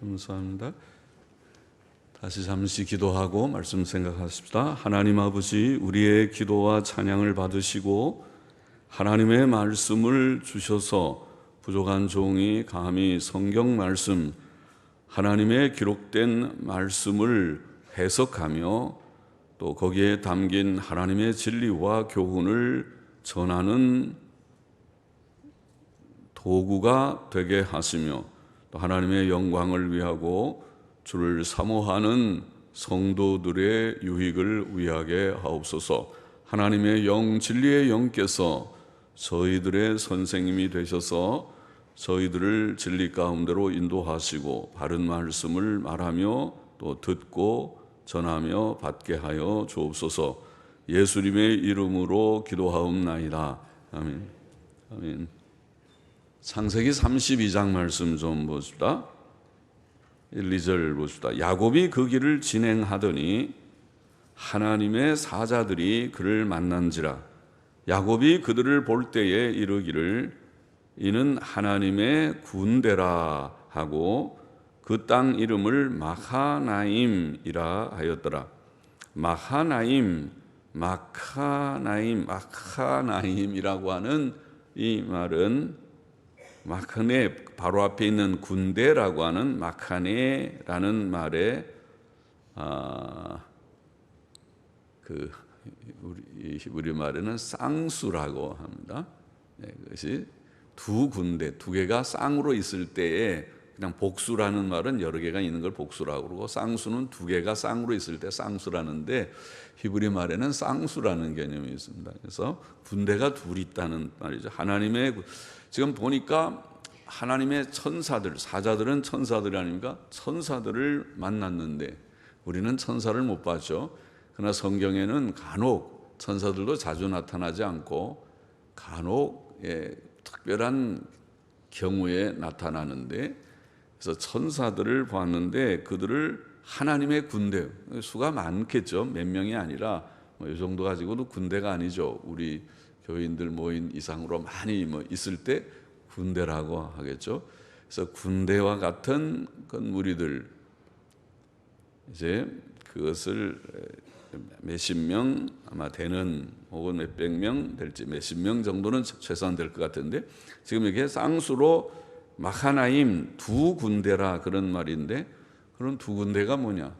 감사합니다. 다시 잠시 기도하고 말씀 생각하십시다. 하나님 아버지, 우리의 기도와 찬양을 받으시고 하나님의 말씀을 주셔서 부족한 종이 감히 성경 말씀, 하나님의 기록된 말씀을 해석하며 또 거기에 담긴 하나님의 진리와 교훈을 전하는 도구가 되게 하시며 또 하나님의 영광을 위하고 주를 사모하는 성도들의 유익을 위하게 하옵소서. 하나님의 영, 진리의 영께서 저희들의 선생님이 되셔서 저희들을 진리 가운데로 인도하시고 바른 말씀을 말하며 또 듣고 전하며 받게 하여 주옵소서. 예수님의 이름으로 기도하옵나이다. 아멘. 아멘. 창세기 32장 말씀 좀 보십시다. 1, 2절 보십시다. 야곱이 그 길을 진행하더니 하나님의 사자들이 그를 만난지라. 야곱이 그들을 볼 때에 이르기를 이는 하나님의 군대라 하고 그 땅 이름을 마하나임이라 하였더라. 마카나임이라고 하는 이 말은 마카네, 바로 앞에 있는 군대라고 하는 마카네라는 말에 우리 말에는 쌍수라고 합니다. 그것이 두 군대, 두 개가 쌍으로 있을 때에 그냥 복수라는 말은 여러 개가 있는 걸 복수라고 그러고 쌍수는 두 개가 쌍으로 있을 때 쌍수라는데 히브리 말에는 쌍수라는 개념이 있습니다. 그래서 군대가 둘이 있다는 말이죠. 하나님의 지금 보니까 하나님의 천사들, 사자들은 천사들이 아닙니까? 천사들을 만났는데 우리는 천사를 못 봤죠. 그러나 성경에는 간혹 천사들도 자주 나타나지 않고 간혹 특별한 경우에 나타나는데 그래서 천사들을 보았는데 그들을 하나님의 군대, 수가 많겠죠. 몇 명이 아니라 이 정도 가지고도 군대가 아니죠. 우리 교인들 모인 이상으로 많이 있을 때 군대라고 하겠죠. 그래서 군대와 같은 무리들, 이제 그것을 몇십 명 아마 되는 혹은 몇백 명 될지 몇십 명 정도는 최소한 될 것 같은데 지금 이게 쌍수로 마하나임 두 군대라 그런 말인데 그런 두 군대가 뭐냐?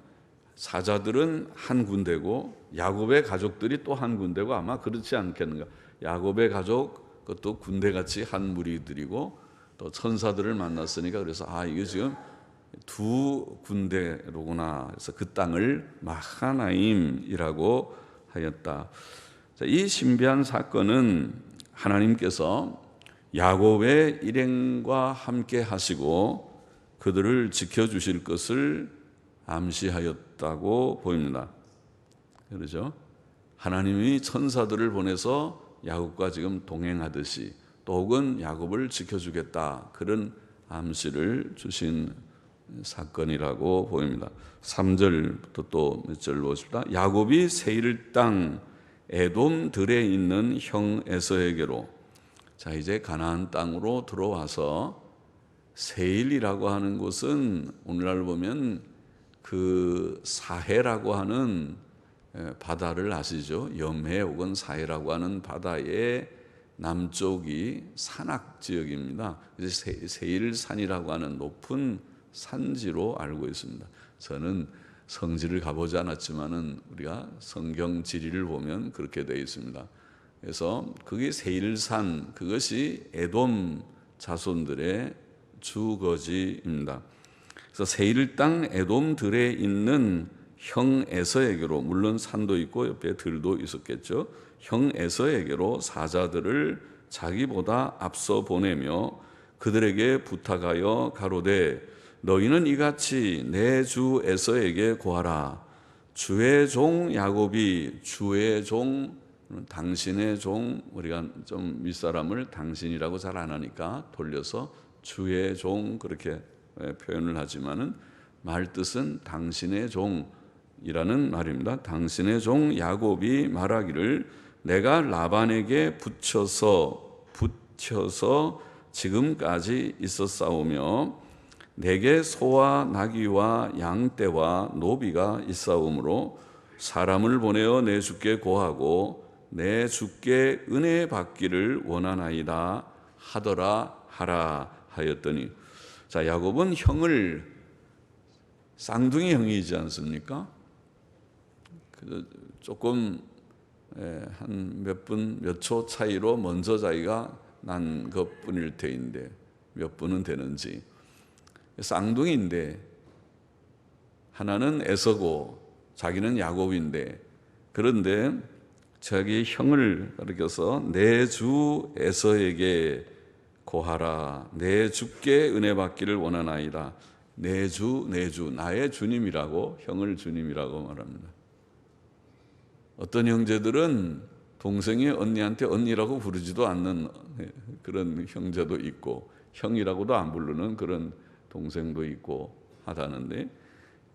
사자들은 한 군대고 야곱의 가족들이 또 한 군대고 아마 그렇지 않겠는가? 야곱의 가족 그것도 군대같이 한 무리들이고 또 천사들을 만났으니까 그래서 이게 지금 두 군대로구나. 그래서 그 땅을 마하나임이라고 하였다. 이 신비한 사건은 하나님께서 야곱의 일행과 함께 하시고 그들을 지켜주실 것을 암시하였다고 보입니다. 그렇죠? 하나님이 천사들을 보내서 야곱과 지금 동행하듯이 또 혹은 야곱을 지켜주겠다 그런 암시를 주신 사건이라고 보입니다. 3절부터 또 몇 절 보십시다. 야곱이 세일 땅 에돔 들에 있는 형 에서에게로, 자 이제 가나안 땅으로 들어와서 세일이라고 하는 곳은 오늘날 보면 그 사해라고 하는 바다를 아시죠? 염해 혹은 사해라고 하는 바다의 남쪽이 산악 지역입니다. 세일산이라고 하는 높은 산지로 알고 있습니다. 저는 성지를 가보지 않았지만은 우리가 성경 지리를 보면 그렇게 되어 있습니다. 그래서 그게 세일산, 그것이 에돔 자손들의 주거지입니다. 그래서 세일 땅 에돔 들에 있는 형 에서에게로, 물론 산도 있고 옆에 들도 있었겠죠. 형 에서에게로 사자들을 자기보다 앞서 보내며 그들에게 부탁하여 가로되 너희는 이같이 내 주 에서에게 고하라. 주의 종 야곱이, 주의 종, 당신의 종, 우리가 좀 윗사람을 당신이라고 잘 안 하니까 돌려서 주의 종 그렇게 표현을 하지만은 말뜻은 당신의 종이라는 말입니다. 당신의 종 야곱이 말하기를 내가 라반에게 붙여서 지금까지 있었사오며 내게 소와 나귀와 양떼와 노비가 있사오므로 사람을 보내어 내 주께 고하고 내 주께 은혜 받기를 원하나이다 하더라 하라 하였더니, 자, 야곱은 형을, 쌍둥이 형이지 않습니까? 조금 한 몇 초 차이로 먼저 자기가 난 것뿐일 테인데 몇 분은 되는지, 쌍둥이인데 하나는 에서고 자기는 야곱인데, 그런데 자기 형을 가리켜서 내 주 에서에게 고하라, 내 주께 은혜 받기를 원하나이다. 내 주, 나의 주님이라고, 형을 주님이라고 말합니다. 어떤 형제들은 동생이 언니한테 언니라고 부르지도 않는 그런 형제도 있고, 형이라고도 안 부르는 그런 동생도 있고 하다는데,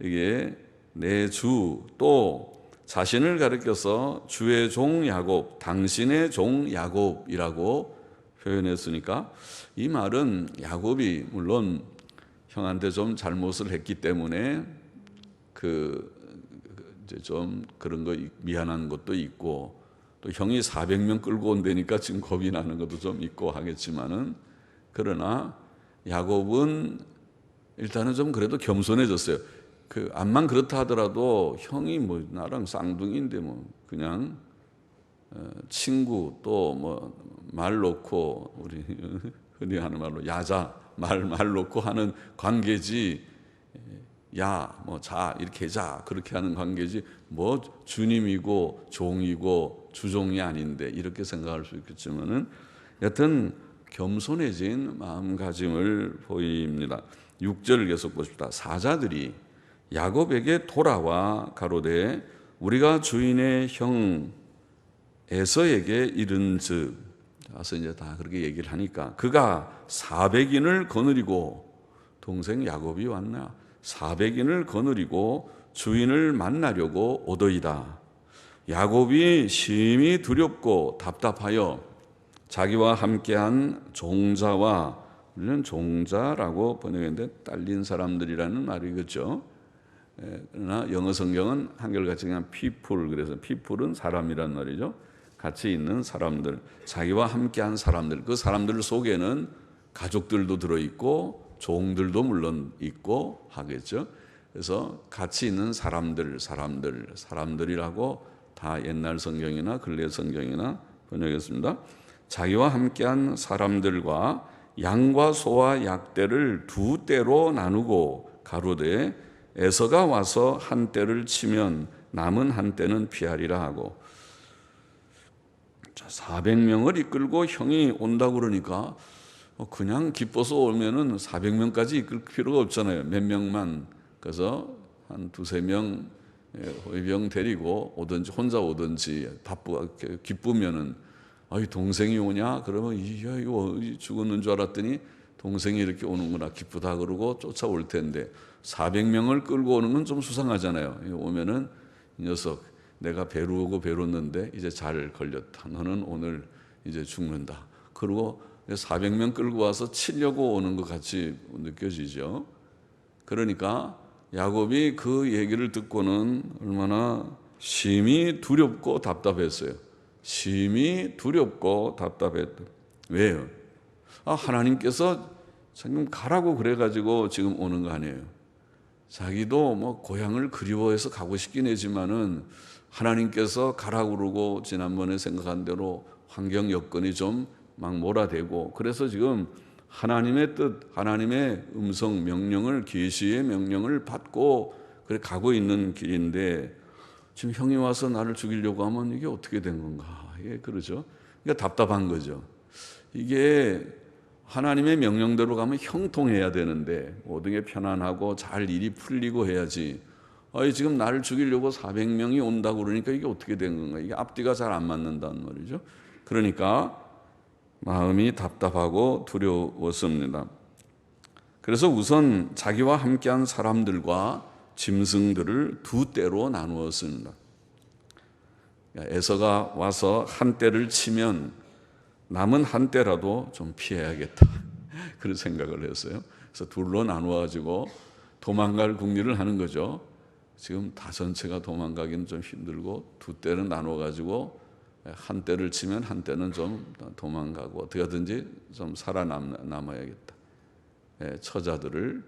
이게 내 주, 또 자신을 가리켜서 주의 종 야곱, 당신의 종 야곱이라고 표현했으니까, 이 말은 야곱이 물론 형한테 좀 잘못을 했기 때문에 이제 좀 그런 거 미안한 것도 있고, 또 형이 400명 끌고 온다니까 지금 겁이 나는 것도 좀 있고 하겠지만은, 그러나 야곱은 일단은 좀 그래도 겸손해졌어요. 암만 그렇다 하더라도 형이 뭐 나랑 쌍둥이인데 뭐 그냥 친구, 또 뭐 말 놓고, 우리 흔히 하는 말로 야자, 말 놓고 하는 관계지, 야, 뭐 자, 이렇게 자, 그렇게 하는 관계지, 뭐 주님이고 종이고 주종이 아닌데, 이렇게 생각할 수 있겠지만은 여튼 겸손해진 마음가짐을 보입니다. 6절 계속 보십시다. 사자들이 야곱에게 돌아와 가로되 우리가 주인의 형 에서에게 이른즉, 와서 이제 다 그렇게 얘기를 하니까, 그가 400인을 거느리고, 동생 야곱이 왔나, 400인을 거느리고 주인을 만나려고 오더이다. 야곱이 심히 두렵고 답답하여 자기와 함께한 종자와, 우리는 종자라고 번역했는데 딸린 사람들이라는 말이겠죠. 그러나 영어 성경은 한결같이 그냥 people, 그래서 people은 사람이란 말이죠. 같이 있는 사람들, 자기와 함께한 사람들, 그 사람들 속에는 가족들도 들어있고 종들도 물론 있고 하겠죠. 그래서 같이 있는 사람들이라고 다 옛날 성경이나 근래 성경이나 번역했습니다. 자기와 함께한 사람들과 양과 소와 약대를 두 떼로 나누고 가로되 에서가 와서 한 떼를 치면 남은 한 떼는 피하리라 하고, 400명을 이끌고 형이 온다고 그러니까 그냥 기뻐서 오면은 400명까지 이끌 필요가 없잖아요. 몇 명만, 그래서 한 두세 명 호위병 데리고 오든지 혼자 오든지, 기쁘면은, 아이 동생이 오냐? 그러면 이거 죽었는 줄 알았더니 동생이 이렇게 오는구나, 기쁘다 그러고 쫓아올 텐데, 400명을 끌고 오는 건 좀 수상하잖아요. 오면은 이 녀석, 내가 배루고 배뤘는데 이제 잘 걸렸다. 너는 오늘 이제 죽는다. 그리고 400명 끌고 와서 치려고 오는 것 같이 느껴지죠. 그러니까 야곱이 그 얘기를 듣고는 얼마나 심히 두렵고 답답했어요. 심히 두렵고 답답했다. 왜요? 하나님께서 지금 가라고 그래가지고 지금 오는 거 아니에요. 자기도 뭐 고향을 그리워해서 가고 싶긴 하지만은 하나님께서 가라고 그러고 지난번에 생각한 대로 환경 여건이 좀 막 몰아대고, 그래서 지금 하나님의 뜻, 하나님의 음성 명령을, 계시의 명령을 받고 그래 가고 있는 길인데, 지금 형이 와서 나를 죽이려고 하면 이게 어떻게 된 건가? 이게 그러죠. 그러니까 답답한 거죠. 이게 하나님의 명령대로 가면 형통해야 되는데, 모든 게 편안하고 잘 일이 풀리고 해야지. 지금 나를 죽이려고 400명이 온다고 그러니까 이게 어떻게 된 건가? 이게 앞뒤가 잘 안 맞는다는 말이죠. 그러니까 마음이 답답하고 두려웠습니다. 그래서 우선 자기와 함께한 사람들과 짐승들을 두 떼로 나누었습니다. 에서가 와서 한 떼를 치면 남은 한 떼라도 좀 피해야겠다, 그런 생각을 했어요. 그래서 둘로 나누어 가지고 도망갈 궁리를 하는 거죠. 지금 다 전체가 도망가기는 좀 힘들고 두 떼는 나누어 가지고 한 떼를 치면 한 떼는 좀 도망가고 어떻게 하든지 좀 살아남아야겠다. 처자들을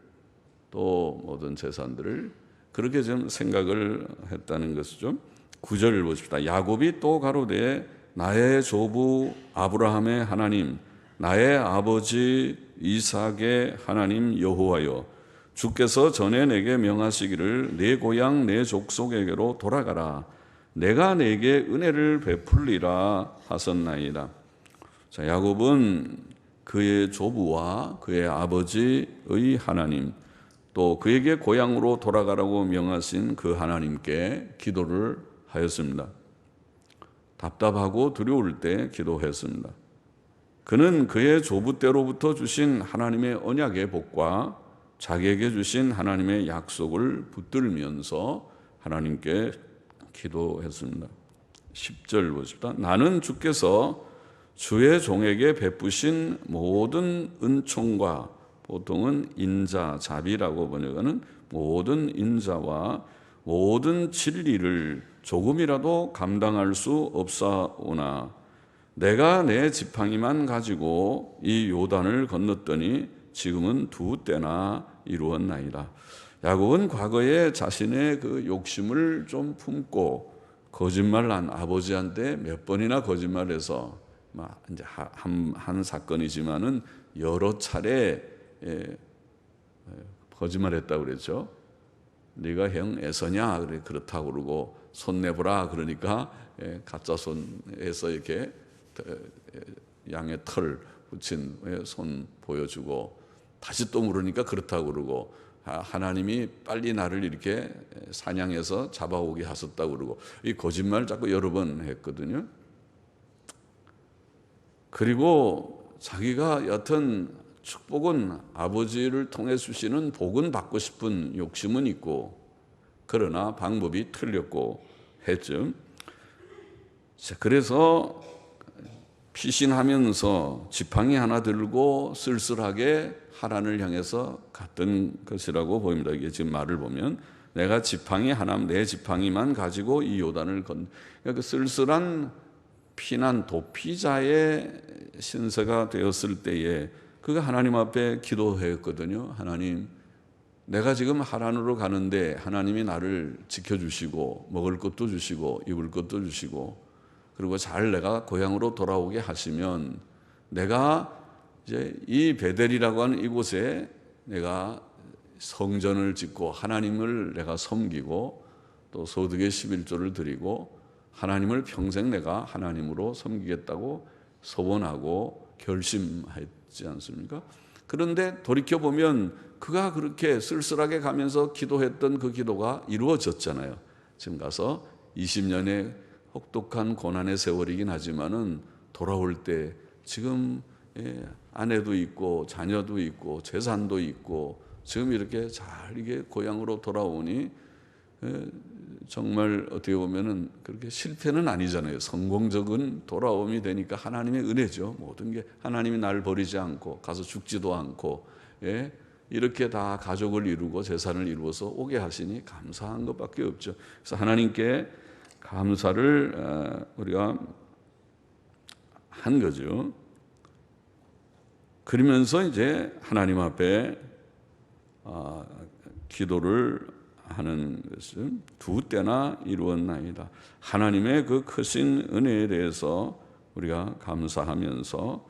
또 모든 재산들을 그렇게 좀 생각을 했다는 것이죠. 9절을 보십시다. 야곱이 또 가로되 나의 조부 아브라함의 하나님 나의 아버지 이삭의 하나님 여호와여 주께서 전에 내게 명하시기를 내 고향 내 족속에게로 돌아가라 내가 내게 은혜를 베풀리라 하셨나이다. 자, 야곱은 그의 조부와 그의 아버지의 하나님 또 그에게 고향으로 돌아가라고 명하신 그 하나님께 기도를 하였습니다. 답답하고 두려울 때 기도했습니다. 그는 그의 조부 때로부터 주신 하나님의 언약의 복과 자기에게 주신 하나님의 약속을 붙들면서 하나님께 기도했습니다. 10절 보십시다. 나는 주께서 주의 종에게 베푸신 모든 은총과 보통은 인자, 자비라고 번역하는 모든 인자와 모든 진리를 조금이라도 감당할 수 없사오나 내가 내 지팡이만 가지고 이 요단을 건넜더니 지금은 두 때나 이루었나이다. 야곱은 과거에 자신의 그 욕심을 좀 품고 거짓말한 아버지한테 몇 번이나 거짓말해서 이제 한 사건이지만은 여러 차례 거짓말했다고 그랬죠. 네가 형 에서냐? 그래 그렇다고 그러고 손 내보라 그러니까 가짜 손에서 이렇게 양의 털 붙인 손 보여주고 다시 또 물으니까 그렇다고 그러고 하나님이 빨리 나를 이렇게 사냥해서 잡아오게 하셨다고 그러고 이 거짓말 자꾸 여러 번 했거든요. 그리고 자기가 여튼 축복은 아버지를 통해 주시는 복은 받고 싶은 욕심은 있고 그러나 방법이 틀렸고 했죠. 그래서 피신하면서 지팡이 하나 들고 쓸쓸하게 하란을 향해서 갔던 것이라고 보입니다. 이게 지금 말을 보면 내가 지팡이 하나 내 지팡이만 가지고 이 요단을 그러니까 그 쓸쓸한 피난 도피자의 신세가 되었을 때에 그가 하나님 앞에 기도했거든요. 하나님, 내가 지금 하란으로 가는데 하나님이 나를 지켜주시고 먹을 것도 주시고 입을 것도 주시고 그리고 잘 내가 고향으로 돌아오게 하시면 내가 이제 이 베델이라고 하는 이곳에 내가 성전을 짓고 하나님을 내가 섬기고 또 소득의 11조를 드리고 하나님을 평생 내가 하나님으로 섬기겠다고 소원하고 결심했지 않습니까? 그런데 돌이켜보면 그가 그렇게 쓸쓸하게 가면서 기도했던 그 기도가 이루어졌잖아요. 지금 가서 20년의 혹독한 고난의 세월이긴 하지만은 돌아올 때 지금 아내도 있고 자녀도 있고 재산도 있고 지금 이렇게 잘 이게 고향으로 돌아오니 정말 어떻게 보면은 그렇게 실패는 아니잖아요. 성공적인 돌아옴이 되니까 하나님의 은혜죠. 모든 게 하나님이 나를 버리지 않고 가서 죽지도 않고 이렇게 다 가족을 이루고 재산을 이루어서 오게 하시니 감사한 것밖에 없죠. 그래서 하나님께 감사를 우리가 한 거죠. 그러면서 이제 하나님 앞에 기도를 하는 것은 두 때나 이루었나이다. 하나님의 그 크신 은혜에 대해서 우리가 감사하면서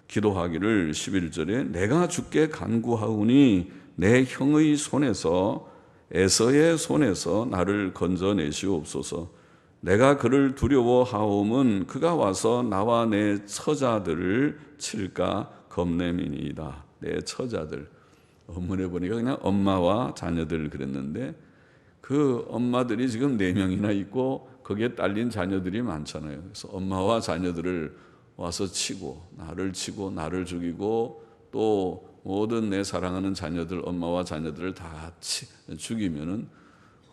기도하기를 11절에 내가 주께 간구하오니 내 형의 손에서 에서의 손에서 나를 건져내시옵소서. 내가 그를 두려워하오면 그가 와서 나와 내 처자들을 칠까 겁냄이니이다. 내 처자들. 본문에 보니까 그냥 엄마와 자녀들 그랬는데 그 엄마들이 지금 4명이나 있고 거기에 딸린 자녀들이 많잖아요. 그래서 엄마와 자녀들을 와서 치고 나를 죽이고 또 모든 내 사랑하는 자녀들 엄마와 자녀들을 다 죽이면은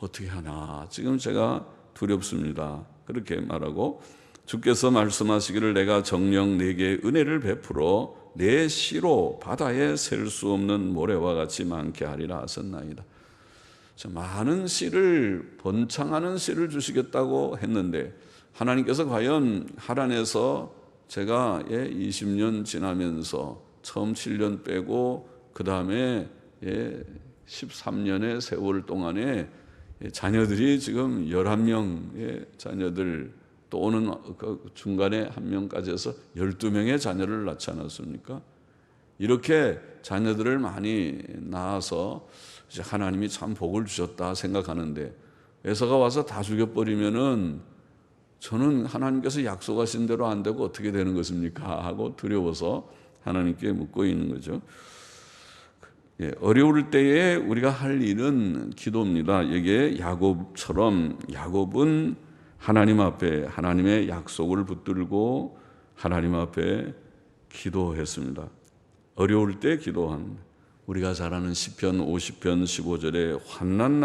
어떻게 하나 지금 제가 두렵습니다. 그렇게 말하고 주께서 말씀하시기를 내가 정녕 네게 은혜를 베풀어 내 씨로 바다에 셀 수 없는 모래와 같이 많게 하리라 하셨나이다. 많은 씨를, 번창하는 씨를 주시겠다고 했는데 하나님께서 과연 하란에서 제가 20년 지나면서 처음 7년 빼고 그 다음에 13년의 세월 동안에 자녀들이 지금 11명의 자녀들, 또 오는 그 중간에 한 명까지 해서 12명의 자녀를 낳지 않았습니까? 이렇게 자녀들을 많이 낳아서 이제 하나님이 참 복을 주셨다 생각하는데, 에서가 와서 다 죽여버리면은 저는 하나님께서 약속하신 대로 안 되고 어떻게 되는 것입니까? 하고 두려워서 하나님께 묻고 있는 거죠. 어려울 때에 우리가 할 일은 기도입니다. 이게 야곱처럼, 야곱은 하나님 앞에 하나님의 약속을 붙들고 하나님 앞에 기도했습니다. 어려울 때 기도한, 우리가 잘 아는 시편 50편 15절에 환난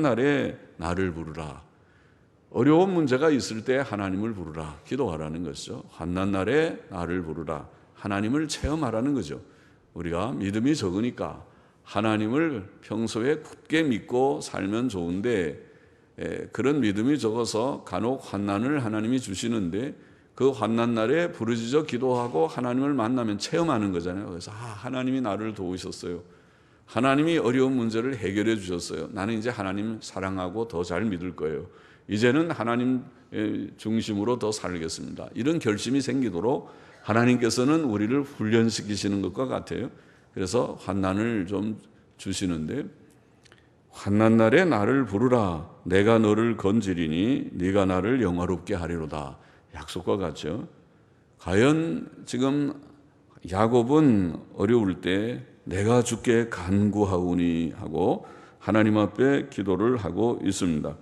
날에 나를 부르라. 어려운 문제가 있을 때 하나님을 부르라, 기도하라는 것이죠. 환난 날에 나를 부르라, 하나님을 체험하라는 거죠. 우리가 믿음이 적으니까 하나님을 평소에 굳게 믿고 살면 좋은데, 그런 믿음이 적어서 간혹 환난을 하나님이 주시는데 그 환난 날에 부르짖어 기도하고 하나님을 만나면 체험하는 거잖아요. 그래서 하나님이 나를 도우셨어요. 하나님이 어려운 문제를 해결해 주셨어요. 나는 이제 하나님 사랑하고 더 잘 믿을 거예요. 이제는 하나님 중심으로 더 살겠습니다. 이런 결심이 생기도록 하나님께서는 우리를 훈련시키시는 것과 같아요. 그래서 환난을 좀 주시는데, 환난 날에 나를 부르라, 내가 너를 건지리니 네가 나를 영화롭게 하리로다. 약속과 같죠. 과연 지금 야곱은 어려울 때 내가 주께 간구하오니 하고 하나님 앞에 기도를 하고 있습니다.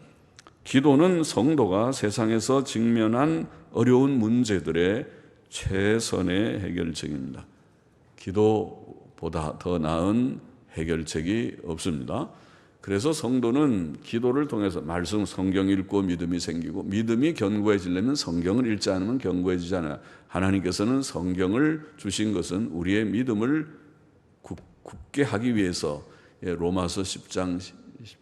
기도는 성도가 세상에서 직면한 어려운 문제들의 최선의 해결책입니다. 기도보다 더 나은 해결책이 없습니다. 그래서 성도는 기도를 통해서 말씀, 성경 읽고 믿음이 생기고, 믿음이 견고해지려면 성경을 읽지 않으면 견고해지잖아요. 하나님께서는 성경을 주신 것은 우리의 믿음을 굳게 하기 위해서, 로마서 10장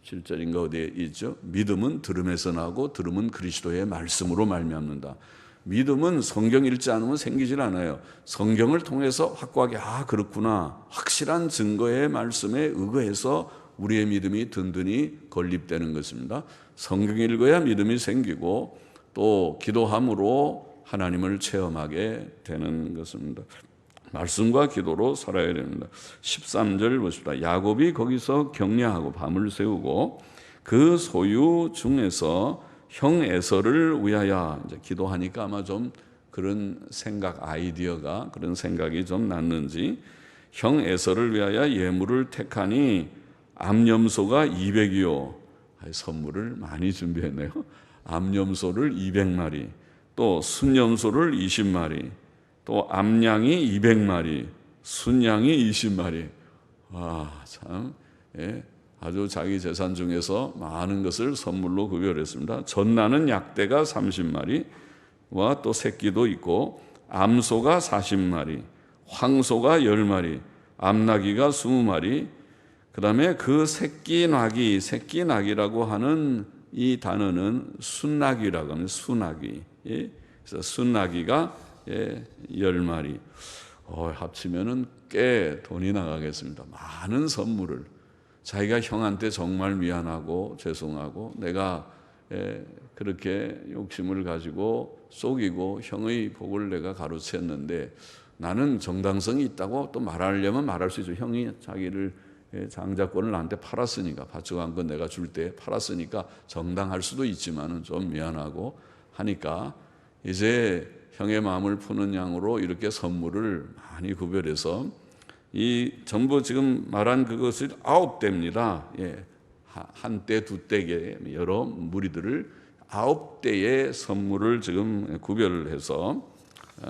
17절인가 어디에 있죠? 믿음은 들음에서 나고 들음은 그리스도의 말씀으로 말미암는다. 믿음은 성경 읽지 않으면 생기질 않아요. 성경을 통해서 확고하게 그렇구나, 확실한 증거의 말씀에 의거해서 우리의 믿음이 든든히 건립되는 것입니다. 성경 읽어야 믿음이 생기고 또 기도함으로 하나님을 체험하게 되는 것입니다. 말씀과 기도로 살아야 됩니다. 13절 보십시다. 야곱이 거기서 격려하고 밤을 새우고 그 소유 중에서 형 에서를 위하여, 이제 기도하니까 아마 좀 그런 생각, 아이디어가, 그런 생각이 좀 났는지, 형 에서를 위하여 예물을 택하니 암염소가 200이요. 선물을 많이 준비했네요. 암염소를 200마리, 또 순염소를 20마리, 또 암양이 200마리, 순양이 20마리. 참, 아주 자기 재산 중에서 많은 것을 선물로 구별했습니다. 전나는 약대가 30마리와 또 새끼도 있고, 암소가 40마리, 황소가 10마리, 암나귀가 20마리, 그 다음에 그 새끼 낙이라고 하는 이 단어는 순나귀라고 하는 순나귀. 그래서 순나귀가 10마리. 합치면은 꽤 돈이 나가겠습니다. 많은 선물을. 자기가 형한테 정말 미안하고 죄송하고 내가 그렇게 욕심을 가지고 속이고 형의 복을 내가 가로챘는데 나는 정당성이 있다고 또 말하려면 말할 수 있죠. 형이 자기를 장자권을 나한테 팔았으니까, 바쳐간 건 내가 줄 때 팔았으니까 정당할 수도 있지만은 좀 미안하고 하니까 이제 형의 마음을 푸는 양으로 이렇게 선물을 많이 구별해서, 이 전부 지금 말한 그것을 9대입니다. 한 대, 두 대, 여러 무리들을 9대의 선물을 지금 구별해서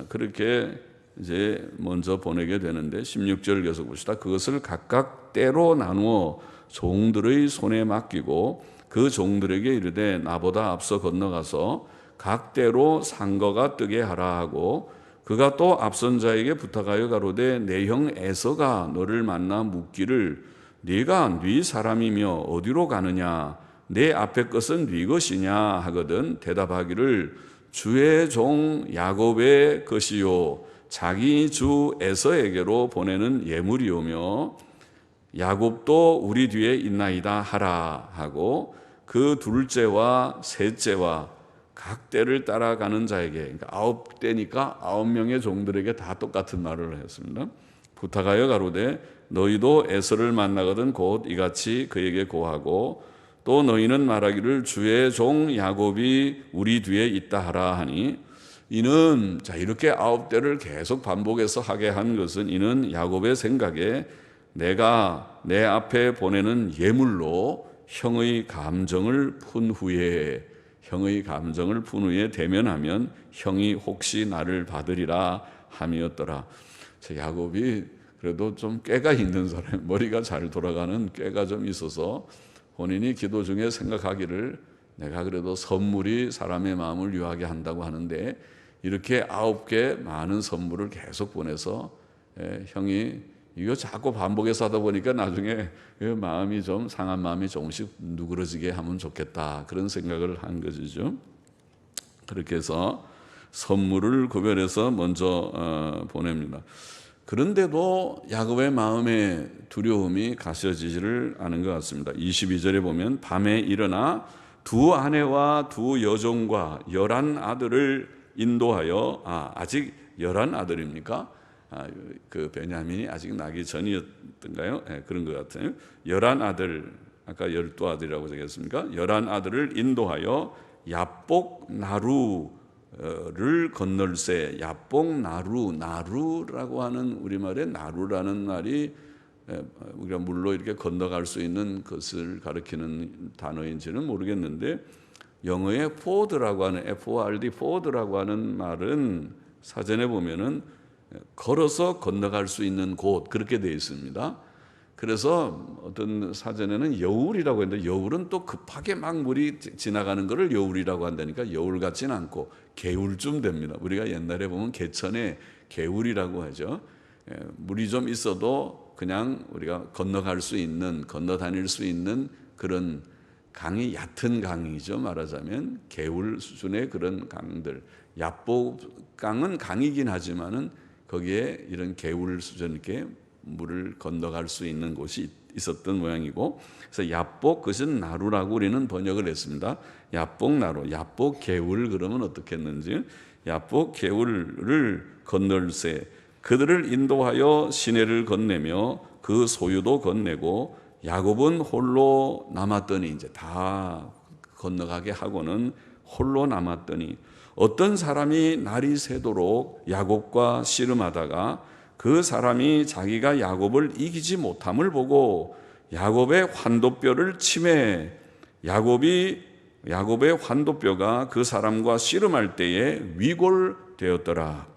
그렇게 이제 먼저 보내게 되는데, 16절 계속 봅시다. 그것을 각각 때로 나누어 종들의 손에 맡기고 그 종들에게 이르되 나보다 앞서 건너가서 각 때로 산 거가 뜨게 하라 하고, 그가 또 앞선 자에게 부탁하여 가로되 내 형 에서가 너를 만나 묻기를 네가 네 사람이며 어디로 가느냐 내 앞에 것은 네 것이냐 하거든 대답하기를 주의 종 야곱의 것이요 자기 주 에서에게로 보내는 예물이오며 야곱도 우리 뒤에 있나이다 하라 하고 그 둘째와 셋째와 각 떼를 따라가는 자에게, 그러니까 9떼니까 9명의 종들에게 다 똑같은 말을 했습니다. 부탁하여 가로되 너희도 에서를 만나거든 곧 이같이 그에게 고하고 또 너희는 말하기를 주의 종 야곱이 우리 뒤에 있다 하라 하니 이는 자 이렇게 9대를 계속 반복해서 하게 한 것은 이는 야곱의 생각에 내가 내 앞에 보내는 예물로 형의 감정을 푼 후에 대면하면 형이 혹시 나를 받으리라 함이었더라. 야곱이 그래도 좀 꾀가 있는 사람, 머리가 잘 돌아가는 꾀가 좀 있어서 본인이 기도 중에 생각하기를 내가 그래도 선물이 사람의 마음을 유하게 한다고 하는데 이렇게 9개 많은 선물을 계속 보내서 형이 이거 자꾸 반복해서 하다 보니까 나중에 마음이 좀 상한 마음이 조금씩 누그러지게 하면 좋겠다 그런 생각을 한 것이죠. 그렇게 해서 선물을 구별해서 먼저 보냅니다. 그런데도 야곱의 마음에 두려움이 가셔지지를 않은 것 같습니다. 22절에 보면 밤에 일어나 두 아내와 두 여종과 11아들을 인도하여 아직 11아들입니까? 그 베냐민이 아직 나기 전이었던가요? 네, 그런 것 같아요. 11아들, 아까 12아들이라고 적었습니까? 11아들을 인도하여 야복 나루를 건널세. 야복 나루라고 하는 우리말에 나루라는 말이 우리가 물로 이렇게 건너갈 수 있는 것을 가리키는 단어인지는 모르겠는데 영어의 ford라고 하는 F-O-R-D, ford라고 하는 말은 사전에 보면은 걸어서 건너갈 수 있는 곳 그렇게 되어 있습니다. 그래서 어떤 사전에는 여울이라고 했는데 여울은 또 급하게 막 물이 지나가는 것을 여울이라고 한다니까 여울 같지는 않고 개울쯤 됩니다. 우리가 옛날에 보면 개천에 개울이라고 하죠. 물이 좀 있어도 그냥 우리가 건너갈 수 있는, 건너 다닐 수 있는 그런 강이 얕은 강이죠. 말하자면 개울 수준의 그런 강들. 야복강은 강이긴 하지만은 거기에 이런 개울 수준 이렇게 물을 건너갈 수 있는 곳이 있었던 모양이고, 그래서 야복 그것은 나루라고 우리는 번역을 했습니다. 야복 나루, 야복 개울 그러면 어떻겠는지 야복 개울을 건널세. 그들을 인도하여 시내를 건네며 그 소유도 건네고 야곱은 홀로 남았더니 이제 다 건너가게 하고는 홀로 남았더니 어떤 사람이 날이 새도록 야곱과 씨름하다가 그 사람이 자기가 야곱을 이기지 못함을 보고 야곱의 환도뼈를 치매 야곱의 환도뼈가 그 사람과 씨름할 때에 위골되었더라.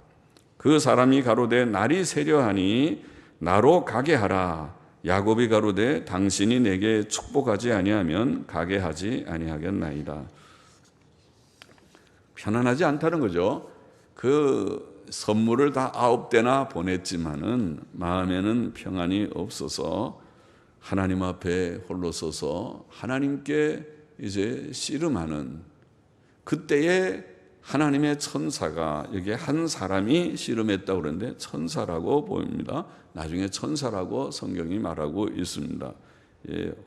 그 사람이 가로되 날이 새려하니 나로 가게 하라. 야곱이 가로되 당신이 내게 축복하지 아니하면 가게 하지 아니하겠나이다. 편안하지 않다는 거죠. 그 선물을 다 9대나 보냈지만은 마음에는 평안이 없어서 하나님 앞에 홀로 서서 하나님께 이제 씨름하는 그때에 하나님의 천사가 여기 한 사람이 씨름했다고 그러는데 천사라고 보입니다. 나중에 천사라고 성경이 말하고 있습니다.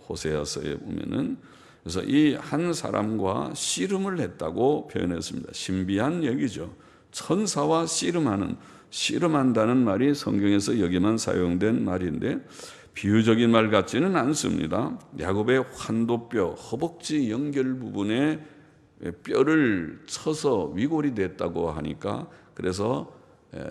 호세아서에 보면은 그래서 이 한 사람과 씨름을 했다고 표현했습니다. 신비한 얘기죠. 천사와 씨름한다는 말이 성경에서 여기만 사용된 말인데 비유적인 말 같지는 않습니다. 야곱의 환도뼈, 허벅지 연결 부분에 뼈를 쳐서 위골이 됐다고 하니까 그래서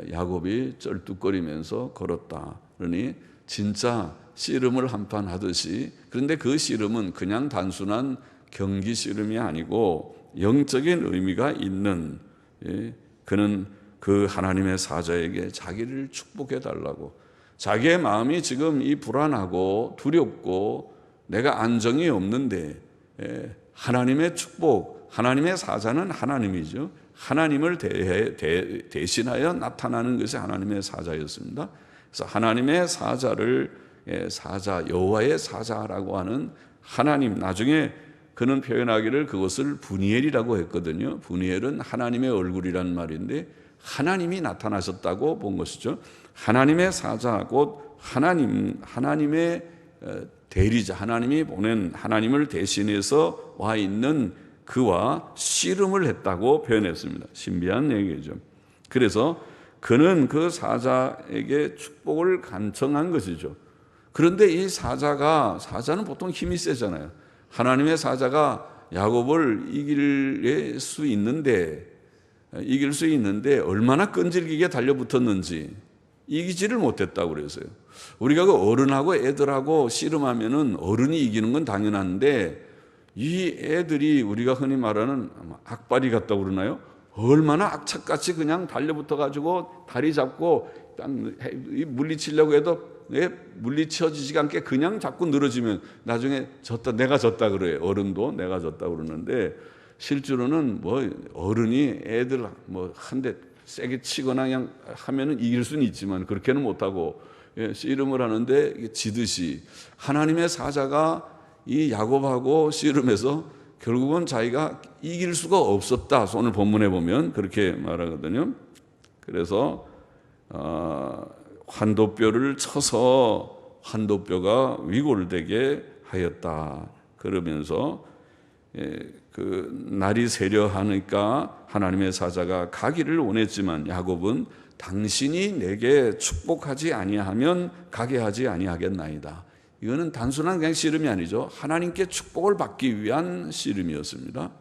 야곱이 쩔뚝거리면서 걸었다. 그러니 진짜 씨름을 한판 하듯이 그런데 그 씨름은 그냥 단순한 경기 씨름이 아니고 영적인 의미가 있는 그는 그 하나님의 사자에게 자기를 축복해 달라고 자기의 마음이 지금 이 불안하고 두렵고 내가 안정이 없는데 하나님의 축복 하나님의 사자는 하나님이죠. 하나님을 대신하여 나타나는 것이 하나님의 사자였습니다. 그래서 하나님의 사자를 사자, 여호와의 사자라고 하는 하나님, 나중에 그는 표현하기를 그것을 분이엘이라고 했거든요. 분이엘은 하나님의 얼굴이라는 말인데 하나님이 나타나셨다고 본 것이죠. 하나님의 사자, 곧 하나님의 대리자, 하나님이 보낸, 하나님을 대신해서 와 있는 그와 씨름을 했다고 표현했습니다. 신비한 얘기죠. 그래서 그는 그 사자에게 축복을 간청한 것이죠. 그런데 이 사자는 보통 힘이 세잖아요. 하나님의 사자가 야곱을 이길 수 있는데 얼마나 끈질기게 달려붙었는지 이기지를 못했다고 그래서요. 우리가 그 어른하고 애들하고 씨름하면은 어른이 이기는 건 당연한데 이 애들이 우리가 흔히 말하는 악바리 같다고 그러나요? 얼마나 악착같이 그냥 달려붙어가지고 다리 잡고 물리치려고 해도 물리쳐지지가 않게 그냥 자꾸 늘어지면 나중에 내가 졌다 그래요. 어른도 내가 졌다 그러는데 실제로는 어른이 애들 한 대 세게 치거나 그냥 하면은 이길 수는 있지만 그렇게는 못하고 씨름을 하는데 지듯이 하나님의 사자가 이 야곱하고 씨름해서 결국은 자기가 이길 수가 없었다. 오늘 본문에 보면 그렇게 말하거든요. 그래서 환도뼈를 쳐서 환도뼈가 위골되게 하였다. 그러면서 그 날이 새려 하니까 하나님의 사자가 가기를 원했지만 야곱은 당신이 내게 축복하지 아니하면 가게 하지 아니하겠나이다. 이거는 단순한 그냥 씨름이 아니죠. 하나님께 축복을 받기 위한 씨름이었습니다.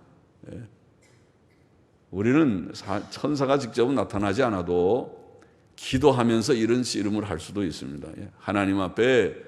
우리는 천사가 직접 나타나지 않아도 기도하면서 이런 씨름을 할 수도 있습니다. 하나님 앞에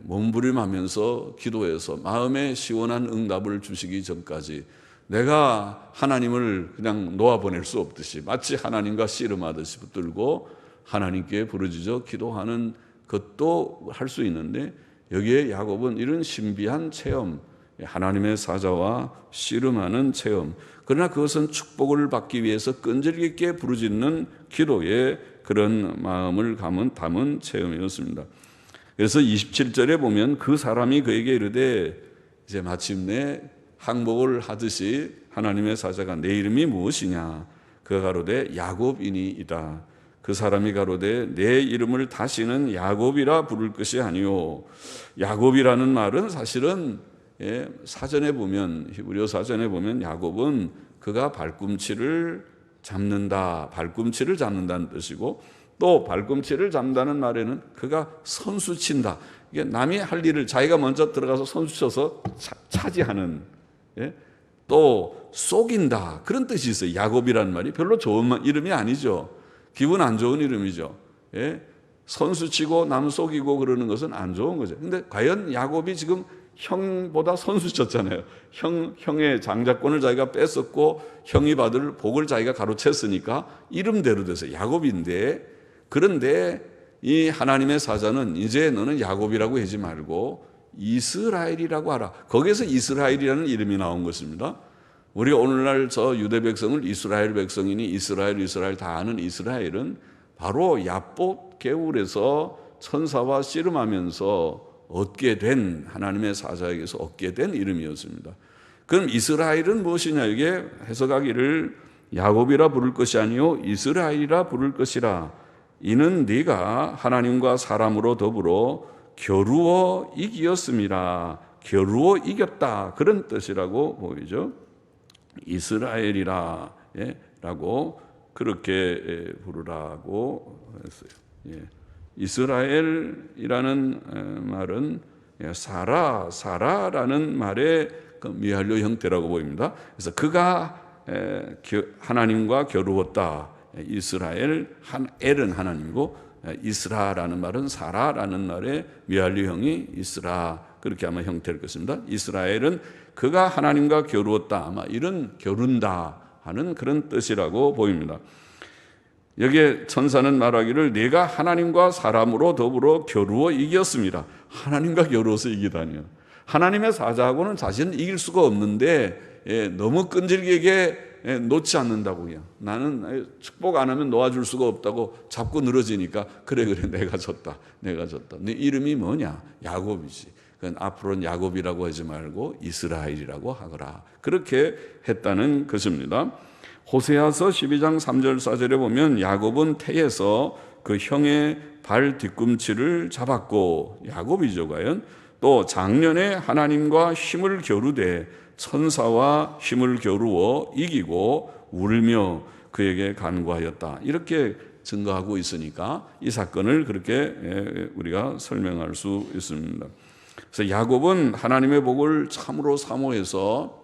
몸부림하면서 기도해서 마음에 시원한 응답을 주시기 전까지 내가 하나님을 그냥 놓아보낼 수 없듯이 마치 하나님과 씨름하듯이 붙들고 하나님께 부르짖어 기도하는 것도 할 수 있는데 여기에 야곱은 이런 신비한 체험, 하나님의 사자와 씨름하는 체험, 그러나 그것은 축복을 받기 위해서 끈질기게 부르짖는 기도의 그런 마음을 담은 체험이었습니다. 그래서 27절에 보면 그 사람이 그에게 이르되 이제 마침내 항복을 하듯이 하나님의 사자가 내 이름이 무엇이냐? 그가 가로되 야곱이니이다. 그 사람이 가로되 내 이름을 다시는 야곱이라 부를 것이 아니요. 야곱이라는 말은 사실은 사전에 보면 히브리어 사전에 보면 야곱은 그가 발꿈치를 잡는다는 뜻이고 또 발꿈치를 잡는다는 말에는 그가 선수 친다. 이게 남이 할 일을 자기가 먼저 들어가서 선수 쳐서 차지하는 또 속인다 그런 뜻이 있어요. 야곱이라는 말이 별로 좋은 이름이 아니죠. 기분 안 좋은 이름이죠. 선수 치고 남 속이고 그러는 것은 안 좋은 거죠. 근데 과연 야곱이 지금 형보다 선수 쳤잖아요. 형의 장자권을 자기가 뺐었고 형이 받을 복을 자기가 가로챘으니까 이름대로 돼서 야곱인데, 그런데 이 하나님의 사자는 이제 너는 야곱이라고 하지 말고 이스라엘이라고 하라. 거기에서 이스라엘이라는 이름이 나온 것입니다. 우리가 오늘날 저 유대 백성을 이스라엘 백성이니 이스라엘 다 아는 이스라엘은 바로 야봇 개울에서 천사와 씨름하면서 얻게 된, 하나님의 사자에게서 얻게 된 이름이었습니다. 그럼 이스라엘은 무엇이냐? 이게 해석하기를 야곱이라 부를 것이 아니요 이스라엘이라 부를 것이라. 이는 네가 하나님과 사람으로 더불어 겨루어 이기었음이라. 겨루어 이겼다, 그런 뜻이라고 보이죠. 이스라엘이라 라고 그렇게 부르라고 했어요. 이스라엘이라는 말은 사라라는 말의 미할료 형태라고 보입니다. 그래서 그가 하나님과 겨루었다. 이스라엘, 엘은 하나님이고 이스라라는 말은 사라라는 말의 미할료형이 이스라, 그렇게 아마 형태일 것입니다. 이스라엘은 그가 하나님과 겨루었다, 아마 이런 겨룬다 하는 그런 뜻이라고 보입니다. 여기에 천사는 말하기를 네가 하나님과 사람으로 더불어 겨루어 이겼습니다. 하나님과 겨루어서 이기다니요. 하나님의 사자하고는 자신은 이길 수가 없는데 너무 끈질기게 놓지 않는다고요. 나는 축복 안 하면 놓아줄 수가 없다고 자꾸 늘어지니까 그래 내가 졌다. 네 이름이 뭐냐? 야곱이지. 그건 앞으로는 야곱이라고 하지 말고 이스라엘이라고 하거라. 그렇게 했다는 것입니다. 호세아서 12장 3절 4절에 보면 야곱은 태에서 그 형의 발 뒤꿈치를 잡았고, 야곱이죠 과연. 또 작년에 하나님과 힘을 겨루되 천사와 힘을 겨루어 이기고 울며 그에게 간구하였다. 이렇게 증거하고 있으니까 이 사건을 그렇게 우리가 설명할 수 있습니다. 그래서 야곱은 하나님의 복을 참으로 사모해서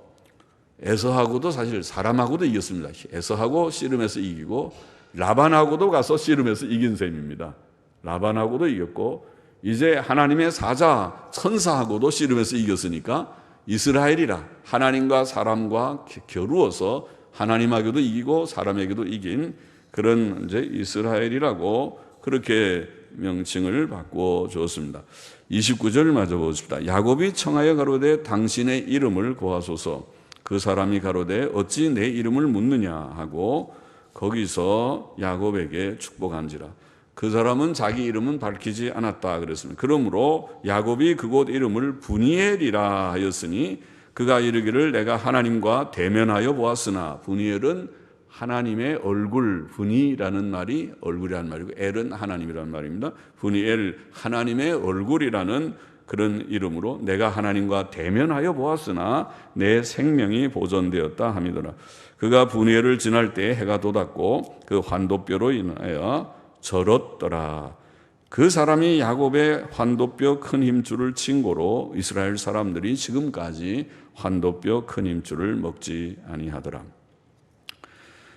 에서하고도 사실 사람하고도 이겼습니다. 에서하고 씨름해서 이기고 라반하고도 가서 씨름해서 이긴 셈입니다. 라반하고도 이겼고 이제 하나님의 사자 천사하고도 씨름해서 이겼으니까 이스라엘이라 하나님과 사람과 겨루어서 하나님에게도 이기고 사람에게도 이긴 그런 이제 이스라엘이라고 그렇게 명칭을 바꿔 주었습니다. 29절 마저 보십시다. 야곱이 청하여 가로되 당신의 이름을 구하소서. 그 사람이 가로되 어찌 내 이름을 묻느냐 하고 거기서 야곱에게 축복한지라. 그 사람은 자기 이름은 밝히지 않았다 그랬습니다. 그러므로 야곱이 그곳 이름을 브니엘이라 하였으니 그가 이르기를 내가 하나님과 대면하여 보았으나, 브니엘은 하나님의 얼굴, 분이라는 말이 얼굴이라는 말이고 엘은 하나님이라는 말입니다. 브니엘, 하나님의 얼굴이라는 그런 이름으로 내가 하나님과 대면하여 보았으나 내 생명이 보존되었다 함이더라. 그가 브니엘을 지날 때 해가 돋았고 그 환도뼈로 인하여 절었더라. 그 사람이 야곱의 환도뼈 큰 힘줄을 친 고로 이스라엘 사람들이 지금까지 환도뼈 큰 힘줄을 먹지 아니하더라.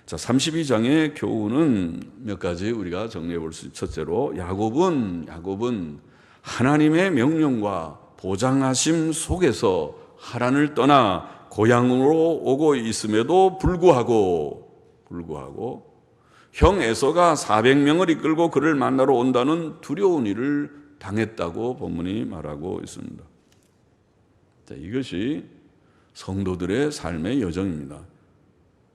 자, 32장의 교훈은 몇 가지 우리가 정리해 볼 수 있죠. 첫째로 야곱은 하나님의 명령과 보장하심 속에서 하란을 떠나 고향으로 오고 있음에도 불구하고 형 에서가 400명을 이끌고 그를 만나러 온다는 두려운 일을 당했다고 본문이 말하고 있습니다. 자, 이것이 성도들의 삶의 여정입니다.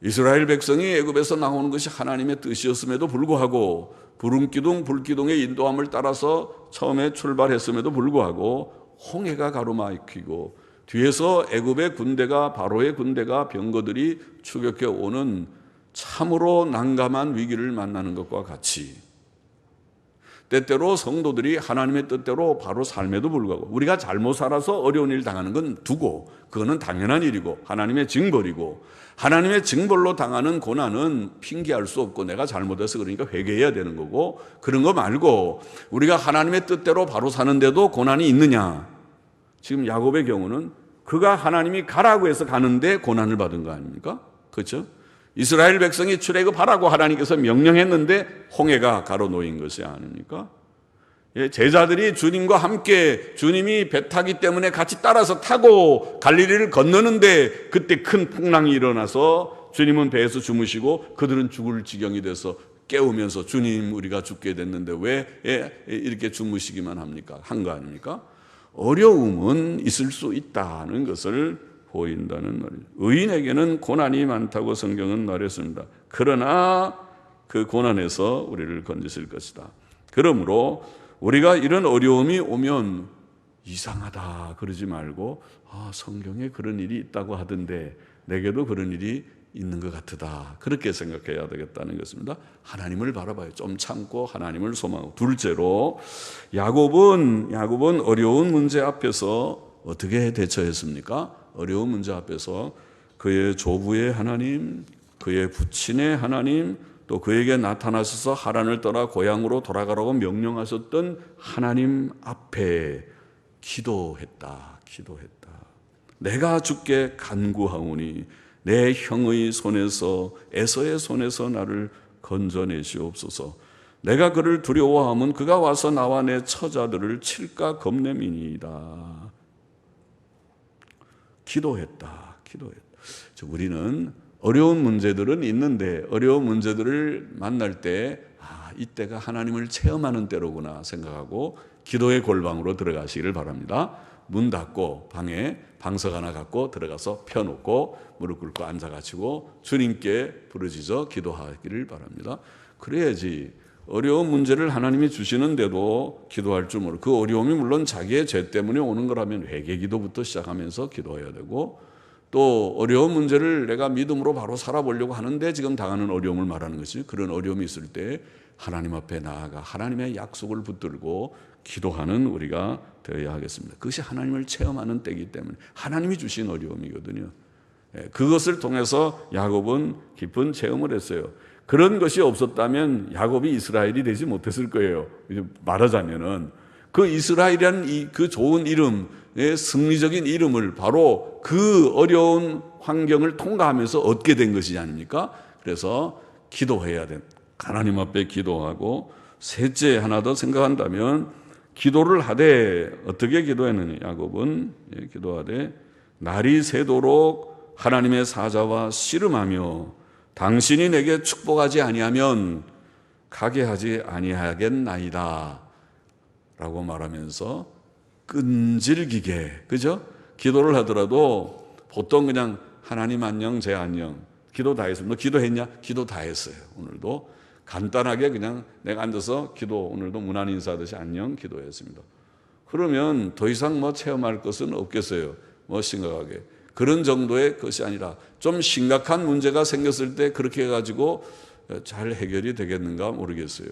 이스라엘 백성이 애굽에서 나오는 것이 하나님의 뜻이었음에도 불구하고 부름기둥 불기둥의 인도함을 따라서 처음에 출발했음에도 불구하고 홍해가 가로막히고 뒤에서 애굽의 군대가 바로의 군대가 병거들이 추격해 오는 참으로 난감한 위기를 만나는 것과 같이 때때로 성도들이 하나님의 뜻대로 바로 삶에도 불구하고 우리가 잘못 살아서 어려운 일 당하는 건 두고 그거는 당연한 일이고 하나님의 징벌이고 하나님의 징벌로 당하는 고난은 핑계할 수 없고 내가 잘못해서 그러니까 회개해야 되는 거고 그런 거 말고 우리가 하나님의 뜻대로 바로 사는데도 고난이 있느냐. 지금 야곱의 경우는 그가 하나님이 가라고 해서 가는데 고난을 받은 거 아닙니까? 그렇죠? 이스라엘 백성이 출애굽하라고 하나님께서 명령했는데 홍해가 가로놓인 것이 아닙니까? 제자들이 주님과 함께 주님이 배 타기 때문에 같이 따라서 타고 갈릴리를 건너는데 그때 큰 풍랑이 일어나서 주님은 배에서 주무시고 그들은 죽을 지경이 돼서 깨우면서 주님 우리가 죽게 됐는데 왜 이렇게 주무시기만 합니까? 한 거 아닙니까? 어려움은 있을 수 있다는 것을 보인다는 말이죠. 의인에게는 고난이 많다고 성경은 말했습니다. 그러나 그 고난에서 우리를 건지실 것이다. 그러므로 우리가 이런 어려움이 오면 이상하다 그러지 말고 성경에 그런 일이 있다고 하던데 내게도 그런 일이 있는 것 같다. 그렇게 생각해야 되겠다는 것입니다. 하나님을 바라봐요. 좀 참고 하나님을 소망하고. 둘째로 야곱은 어려운 문제 앞에서 어떻게 대처했습니까? 어려운 문제 앞에서 그의 조부의 하나님, 그의 부친의 하나님, 또 그에게 나타나셔서 하란을 떠나 고향으로 돌아가라고 명령하셨던 하나님 앞에 기도했다. 내가 주께 간구하오니 내 형의 손에서 에서의 손에서 나를 건져내시옵소서. 내가 그를 두려워하면 그가 와서 나와 내 처자들을 칠까 겁냄이니이다. 기도했다. 우리는 어려운 문제들은 있는데 어려운 문제들을 만날 때 이때가 하나님을 체험하는 때로구나 생각하고 기도의 골방으로 들어가시기를 바랍니다. 문 닫고 방에 방석 하나 갖고 들어가서 펴놓고 무릎 꿇고 앉아가지고 주님께 부르짖어 기도하기를 바랍니다. 그래야지 어려운 문제를 하나님이 주시는데도 기도할 줄 모르고, 그 어려움이 물론 자기의 죄 때문에 오는 거라면 회개 기도부터 시작하면서 기도해야 되고, 또 어려운 문제를 내가 믿음으로 바로 살아보려고 하는데 지금 당하는 어려움을 말하는 것이, 그런 어려움이 있을 때 하나님 앞에 나아가 하나님의 약속을 붙들고 기도하는 우리가 되어야 하겠습니다. 그것이 하나님을 체험하는 때이기 때문에, 하나님이 주신 어려움이거든요. 그것을 통해서 야곱은 깊은 체험을 했어요. 그런 것이 없었다면 야곱이 이스라엘이 되지 못했을 거예요. 말하자면은 그 이스라엘이라는 그 좋은 이름의 승리적인 이름을 바로 그 어려운 환경을 통과하면서 얻게 된 것이 아닙니까? 그래서 기도해야 돼. 하나님 앞에 기도하고, 셋째 하나 더 생각한다면 기도를 하되, 어떻게 기도했느냐? 야곱은 기도하되 날이 새도록 하나님의 사자와 씨름하며 당신이 내게 축복하지 아니하면 가게 하지 아니하겠나이다 라고 말하면서 끈질기게, 그죠? 기도를 하더라도 보통 그냥 하나님 안녕, 제 안녕, 기도 다 했습니다. 너 기도했냐? 기도 다 했어요. 오늘도 간단하게 그냥 내가 앉아서 기도, 오늘도 문안 인사하듯이 안녕 기도했습니다. 그러면 더 이상 체험할 것은 없겠어요. 심각하게. 그런 정도의 것이 아니라 좀 심각한 문제가 생겼을 때 그렇게 해가지고 잘 해결이 되겠는가 모르겠어요.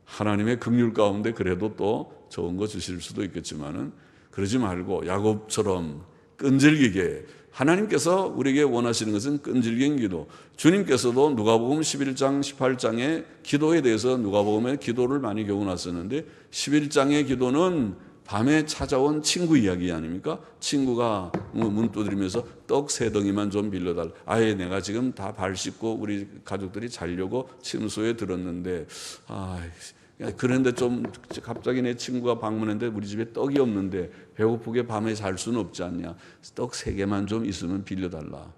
하나님의 긍휼 가운데 그래도 또 좋은 거 주실 수도 있겠지만은, 그러지 말고 야곱처럼 끈질기게, 하나님께서 우리에게 원하시는 것은 끈질긴 기도. 주님께서도 누가복음 11장 18장의 기도에 대해서 누가복음에 기도를 많이 교훈하셨는데, 11장의 기도는 밤에 찾아온 친구 이야기 아닙니까? 친구가 문 두드리면서 떡 3덩이만 좀 빌려달라. 아예 내가 지금 다 발 씻고 우리 가족들이 자려고 침소에 들었는데, 그런데 좀 갑자기 내 친구가 방문했는데 우리 집에 떡이 없는데 배고프게 밤에 잘 수는 없지 않냐. 떡 3개만 좀 있으면 빌려달라.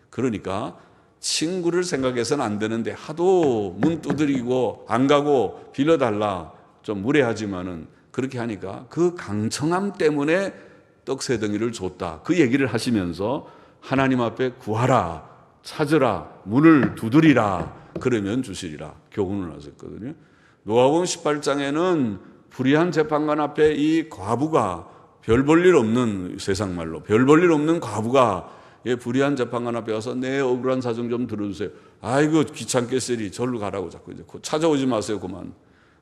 그러니까 친구를 생각해서는 안 되는데 하도 문 두드리고 안 가고 빌려달라. 좀 무례하지만은 그렇게 하니까 그 강청함 때문에 떡 3덩이를 줬다. 그 얘기를 하시면서 하나님 앞에 구하라, 찾으라, 문을 두드리라, 그러면 주시리라 교훈을 하셨거든요. 누가복음 18장에는 불의한 재판관 앞에 이 과부가, 별 볼 일 없는, 세상 말로 별 볼 일 없는 과부가 불의한 재판관 앞에 와서 내 억울한 사정 좀 들어주세요. 아이고 귀찮겠으리 절로 가라고 자꾸 이제 찾아오지 마세요 그만.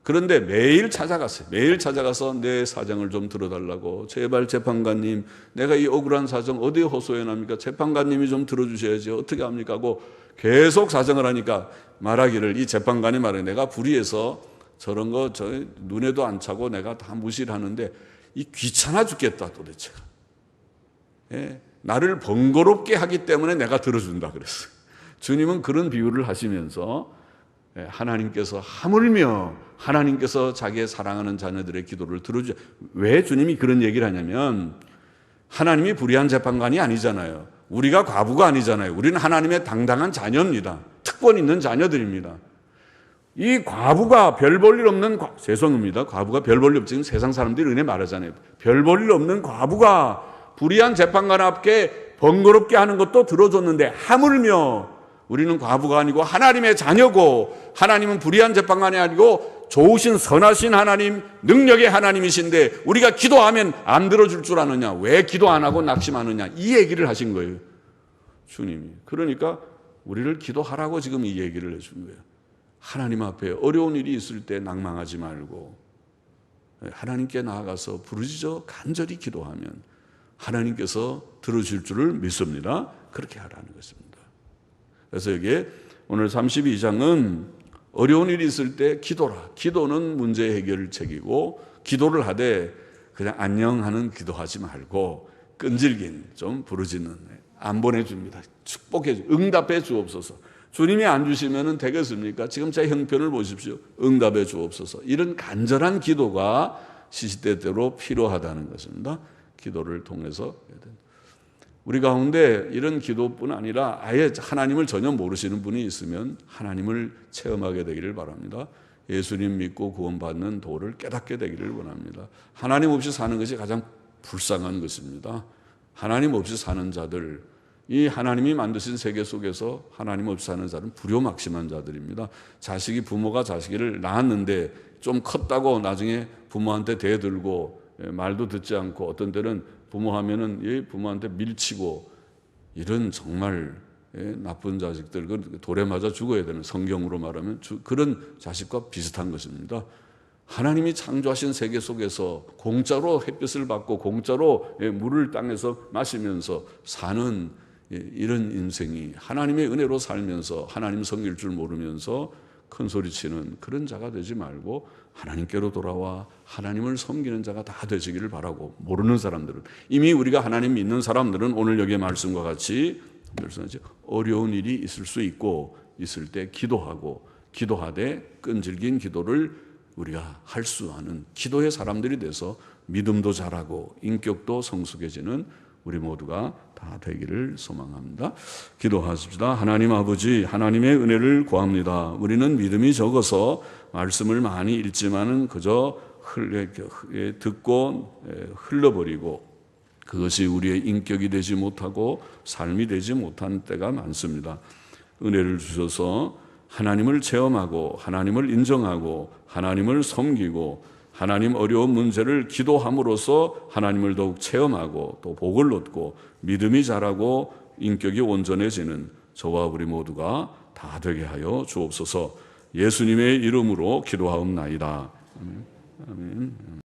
그런데 매일 찾아갔어요. 매일 찾아가서 내 사정을 좀 들어달라고. 제발 재판관님, 내가 이 억울한 사정 어디에 호소해 납니까? 재판관님이 좀 들어주셔야지. 어떻게 합니까? 하고 계속 사정을 하니까 말하기를, 이 재판관이 말해, 내가 불의해서 저런 거 눈에도 안 차고 내가 다 무시를 하는데 이 귀찮아 죽겠다 도대체가. 나를 번거롭게 하기 때문에 내가 들어준다 그랬어요. 주님은 그런 비유를 하시면서 하나님께서 하물며 하나님께서 자기의 사랑하는 자녀들의 기도를 들어주죠. 왜 주님이 그런 얘기를 하냐면, 하나님이 불의한 재판관이 아니잖아요. 우리가 과부가 아니잖아요. 우리는 하나님의 당당한 자녀입니다. 특권 있는 자녀들입니다. 이 과부가 별 볼 일 없는 죄송합니다. 과부가 별 볼 일 없지. 세상 사람들이 은혜 말하잖아요. 별 볼 일 없는 과부가 불의한 재판관 앞에 번거롭게 하는 것도 들어줬는데, 하물며 우리는 과부가 아니고 하나님의 자녀고, 하나님은 불의한 재판관이 아니고 좋으신 선하신 하나님, 능력의 하나님이신데 우리가 기도하면 안 들어줄 줄 아느냐, 왜 기도 안 하고 낙심하느냐, 이 얘기를 하신 거예요 주님이. 그러니까 우리를 기도하라고 지금 이 얘기를 해준 거예요. 하나님 앞에 어려운 일이 있을 때 낭망하지 말고 하나님께 나아가서 부르짖어 간절히 기도하면 하나님께서 들어줄 줄을 믿습니다. 그렇게 하라는 것입니다. 그래서 여기에 오늘 32장은 어려운 일이 있을 때 기도라. 기도는 문제 해결책이고, 기도를 하되 그냥 안녕하는 기도하지 말고 끈질긴 좀 부르짖는, 안 보내줍니다. 축복해, 응답해 주옵소서. 주님이 안 주시면 되겠습니까? 지금 제 형편을 보십시오. 응답해 주옵소서. 이런 간절한 기도가 시시때때로 필요하다는 것입니다. 기도를 통해서. 우리 가운데 이런 기도뿐 아니라 아예 하나님을 전혀 모르시는 분이 있으면 하나님을 체험하게 되기를 바랍니다. 예수님 믿고 구원받는 도를 깨닫게 되기를 원합니다. 하나님 없이 사는 것이 가장 불쌍한 것입니다. 하나님 없이 사는 자들, 이 하나님이 만드신 세계 속에서 하나님 없이 사는 자들은 불효막심한 자들입니다. 부모가 자식을 낳았는데 좀 컸다고 나중에 부모한테 대들고 말도 듣지 않고 어떤 때는 부모하면은 부모한테 밀치고 이런 정말 나쁜 자식들, 돌에 맞아 죽어야 되는, 성경으로 말하면 그런 자식과 비슷한 것입니다. 하나님이 창조하신 세계 속에서 공짜로 햇빛을 받고 공짜로 물을 땅에서 마시면서 사는 이런 인생이, 하나님의 은혜로 살면서 하나님 섬길 줄 모르면서 큰 소리치는 그런 자가 되지 말고 하나님께로 돌아와 하나님을 섬기는 자가 다 되시기를 바라고, 모르는 사람들은, 이미 우리가 하나님 믿는 사람들은 오늘 여기의 말씀과 같이 어려운 일이 있을 수 있고 있을 때 기도하되 끈질긴 기도를 우리가 할 수 있는 기도의 사람들이 돼서 믿음도 자라고 인격도 성숙해지는 우리 모두가 다 되기를 소망합니다. 기도하십시다. 하나님 아버지, 하나님의 은혜를 구합니다. 우리는 믿음이 적어서 말씀을 많이 읽지만은 그저 듣고 흘러버리고 그것이 우리의 인격이 되지 못하고 삶이 되지 못한 때가 많습니다. 은혜를 주셔서 하나님을 체험하고 하나님을 인정하고 하나님을 섬기고 하나님 어려운 문제를 기도함으로써 하나님을 더욱 체험하고 또 복을 얻고 믿음이 자라고 인격이 온전해지는 저와 우리 모두가 다 되게 하여 주옵소서. 예수님의 이름으로 기도하옵나이다. 아멘.